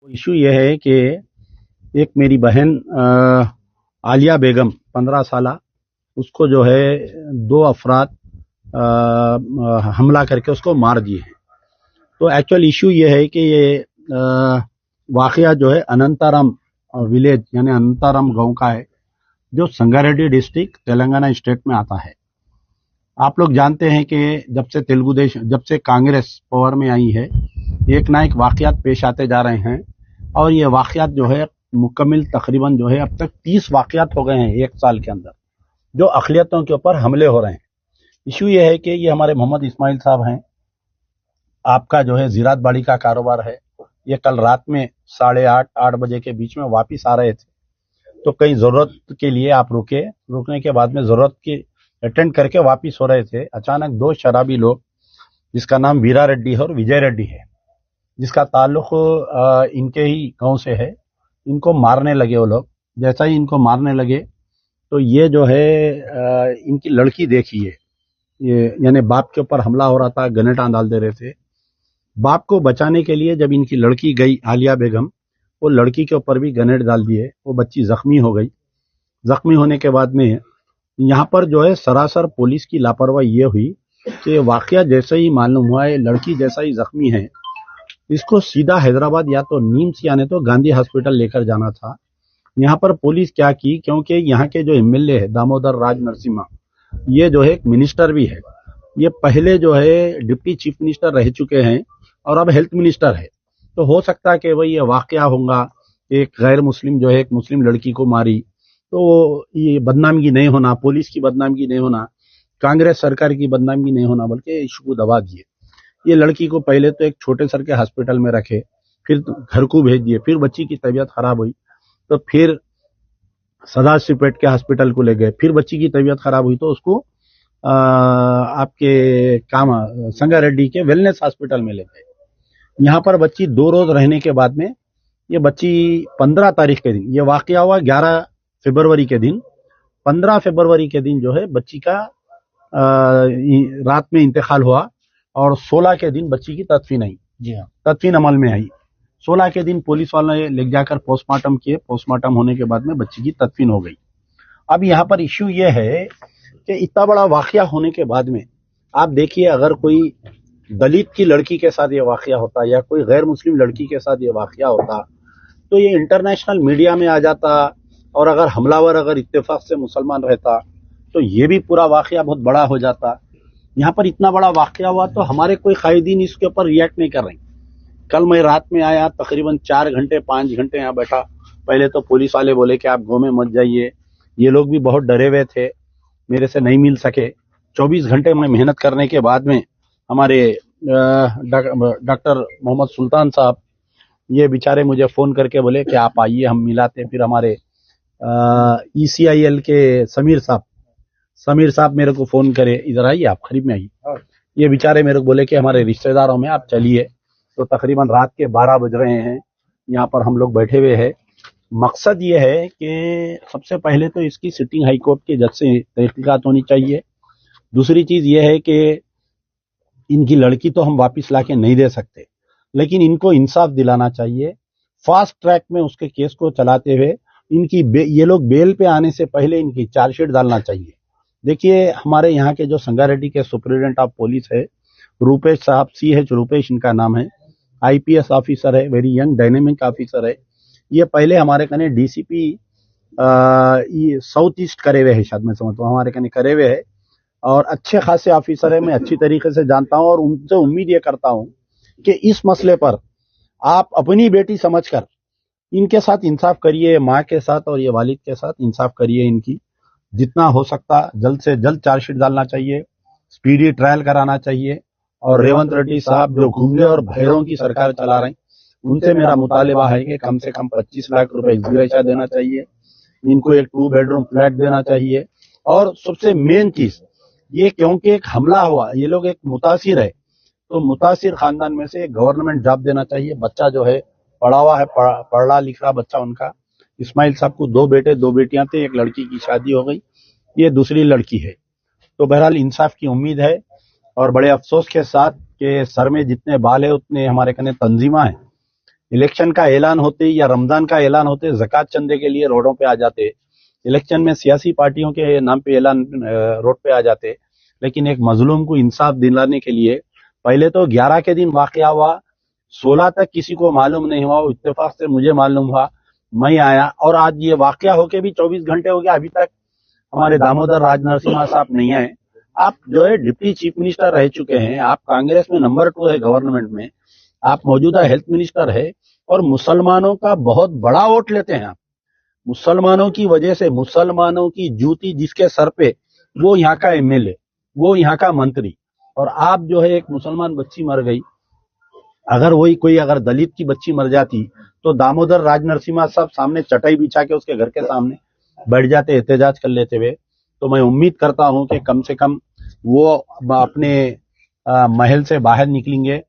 Issue ये है कि एक मेरी बहन आलिया बेगम 15 साला, उसको जो है दो अफराद हमला करके उसको मार दिए हैं। तो एक्चुअल इशू ये है कि ये वाकया जो है अनंताराम विलेज यानी अनंताराम गांव का है, जो संगारेड्डी डिस्ट्रिक्ट तेलंगाना स्टेट में आता है। आप लोग जानते हैं कि जब से कांग्रेस पावर में आई है, एक ना एक वाकयात पेश आते जा रहे हैं और ये वाकयात जो है मुकम्मल तकरीबन जो है अब तक 30 वाकयात हो गए हैं एक साल के अंदर, जो अक़लियतों के ऊपर हमले हो रहे हैं। इशू ये है कि ये हमारे मोहम्मद इस्माइल साहब हैं, आपका जो है ज़ीरात बाड़ी का कारोबार है। ये कल रात में 8:30 बजे के बीच में वापस आ रहे थे, तो कहीं ज़रूरत के लिए आप रुकने के बाद में ज़रूरत की अटेंड करके वापस हो रहे थे। अचानक दो शराबी लोग, जिसका नाम वीरा रेड्डी है और विजय रेड्डी है, जिसका ताल्लुक इनके ही गांव से है, इनको मारने लगे वो लोग। जैसा ही इनको मारने लगे तो ये जो है इनकी लड़की देखिए, ये यानी बाप के ऊपर हमला हो रहा था, गनेटा डाल दे रहे थे। बाप को बचाने के लिए जब इनकी लड़की गई आलिया बेगम, वो लड़की के ऊपर भी गनेट डाल दिए, वो बच्ची जख्मी हो गई। जख्मी होने के बाद में यहाँ पर जो है सरासर पुलिस की लापरवाही ये हुई कि वाकया जैसे ही मालूम हुआ है, लड़की जैसा ही जख्मी है, इसको सीधा हैदराबाद या तो नीम्स यानी तो गांधी हॉस्पिटल लेकर जाना था। यहाँ पर पुलिस क्या की, क्योंकि यहाँ के जो एमएलए है दामोदर राज नरसिम्हा, ये जो है एक मिनिस्टर भी है, ये पहले जो है डिप्टी चीफ मिनिस्टर रह चुके हैं और अब हेल्थ मिनिस्टर है। तो हो सकता है कि वही ये वाकया होगा, एक गैर मुस्लिम जो है एक मुस्लिम लड़की को मारी, तो ये बदनामी नहीं होना, पुलिस की बदनामी नहीं होना, कांग्रेस सरकार की बदनामी नहीं होना, बल्कि इशू को दबा दिए। ये लड़की को पहले तो एक छोटे सर के हॉस्पिटल में रखे, फिर घर को भेज दिए, फिर बच्ची की तबीयत खराब हुई तो फिर सदाशिवपेट के हॉस्पिटल को ले गए, फिर बच्ची की तबीयत खराब हुई तो उसको आपके संगारेड्डी के वेलनेस हॉस्पिटल में ले गए। यहाँ पर बच्ची 2 रोज रहने के बाद में ये बच्ची 15 तारीख के दिन, ये वाकया हुआ 11 फरवरी के दिन, 15 फरवरी के दिन जो है बच्ची का रात में इंतकाल हुआ और 16 के दिन बच्ची की तदफीन आई। जी हाँ, तदफीन अमल में आई। 16 के दिन पुलिस वालों ने ले जाकर पोस्टमार्टम किए, पोस्टमार्टम होने के बाद में बच्ची की तदफीन हो गई। अब यहाँ पर इश्यू ये है कि इतना बड़ा वाकया होने के बाद में आप देखिए, अगर कोई दलित की लड़की के साथ ये वाकया होता या कोई गैर मुस्लिम लड़की के साथ ये वाकया होता तो ये इंटरनेशनल मीडिया में आ जाता, और अगर हमलावर अगर इत्तेफाक से मुसलमान रहता तो ये भी पूरा वाकया बहुत बड़ा हो जाता। यहाँ पर इतना बड़ा वाकया हुआ तो हमारे कोई कायदीन इसके ऊपर रिएक्ट नहीं कर रहे। कल मैं रात में आया, तकरीबन 4 घंटे 5 घंटे यहाँ बैठा। पहले तो पुलिस वाले बोले कि आप गाँव में मत जाइए, ये लोग भी बहुत डरे हुए थे, मेरे से नहीं मिल सके। 24 घंटे में मेहनत करने के बाद में हमारे डॉक्टर मोहम्मद सुल्तान साहब, ये बेचारे मुझे फ़ोन करके बोले कि आप आइए, हम मिलाते। फिर हमारे ECIL के समीर साहब मेरे को फ़ोन करे, इधर आइए, आप करीब में आइए। ये बेचारे मेरे को बोले कि हमारे रिश्तेदारों में आप चलिए। तो तकरीबन रात के 12 बज रहे हैं, यहाँ पर हम लोग बैठे हुए हैं। मकसद ये है कि सबसे पहले तो इसकी सिटिंग हाई कोर्ट के जज से तहकीकात होनी चाहिए। दूसरी चीज़ ये है कि इनकी लड़की तो हम वापस ला के नहीं दे सकते, लेकिन इनको इंसाफ दिलाना चाहिए। फास्ट ट्रैक में उसके केस को चलाते हुए ये लोग बेल पे आने से पहले इनकी चार्जशीट डालना चाहिए। देखिए, हमारे यहाँ के जो संगारेड्डी के सुपरिटेंडेंट ऑफ पुलिस है रूपेश साहब, CH रूपेश इनका नाम है, IPS ऑफिसर है, वेरी यंग डायनेमिक ऑफिसर है। ये पहले हमारे कने DCP साउथ ईस्ट करे हुए है, शायद मैं समझता हूँ हमारे कने करे हुए है, और अच्छे खासे ऑफिसर है, मैं अच्छी तरीके से जानता हूँ। और उनसे उम्मीद ये करता हूँ कि इस मसले पर आप अपनी बेटी समझकर इनके साथ इंसाफ करिए, माँ के साथ और ये वालिद के साथ इंसाफ करिए। इनकी जितना हो सकता जल्द से जल्द चार्जशीट डालना चाहिए, स्पीडी ट्रायल कराना चाहिए। और रेवंत रेड्डी साहब जो घूंगे और भैरों की सरकार चला रहे हैं, उनसे मेरा मुतालिबा है कि कम से कम 25 लाख रुपए एग्जीग्रेशिया देना चाहिए, इनको एक 2 बेडरूम फ्लैट देना चाहिए। और सबसे मेन चीज ये, क्योंकि एक हमला हुआ, ये लोग एक मुतासिर है, तो मुतासिर खानदान में से गवर्नमेंट जॉब देना चाहिए। बच्चा जो है पढ़ा हुआ है, पढ़ा लिखा बच्चा उनका। इस्माइल साहब को 2 बेटे 2 बेटियां थे, एक लड़की की शादी हो गई, ये दूसरी लड़की है। तो बहरहाल इंसाफ की उम्मीद है। और बड़े अफसोस के साथ कि सर में जितने बाल है उतने हमारे कने तंजीमा है। इलेक्शन का ऐलान होते या रमजान का ऐलान होते ज़कात चंदे के लिए रोडों पे आ जाते, इलेक्शन में सियासी पार्टियों के नाम पे ऐलान रोड पे आ जाते, लेकिन एक मजलूम को इंसाफ दिलाने के लिए पहले तो 11 के दिन वाकया हुआ, 16 तक किसी को मालूम नहीं हुआ, इत्तेफाक से मुझे मालूम हुआ, मैं आया, और आज ये वाकया होके भी 24 घंटे हो गया, अभी तक हमारे दामोदर राज नरसिम्हा साहब नहीं आए। आप जो है डिप्टी चीफ मिनिस्टर रह चुके हैं, आप कांग्रेस में नंबर 2 है गवर्नमेंट में, आप मौजूदा हेल्थ मिनिस्टर है, और मुसलमानों का बहुत बड़ा वोट लेते हैं आप। मुसलमानों की वजह से, मुसलमानों की जूती जिसके सर पे, वो यहाँ का एमएलए, वो यहाँ का मंत्री, और आप जो है एक मुसलमान बच्ची मर गई, अगर वही कोई अगर दलित की बच्ची मर जाती तो दामोदर राज नरसिम्हा साहब सामने चटाई बिछा के उसके घर के सामने बैठ जाते, एहतजाज कर लेते हुए। तो मैं उम्मीद करता हूं कि कम से कम वो अपने महल से बाहर निकलेंगे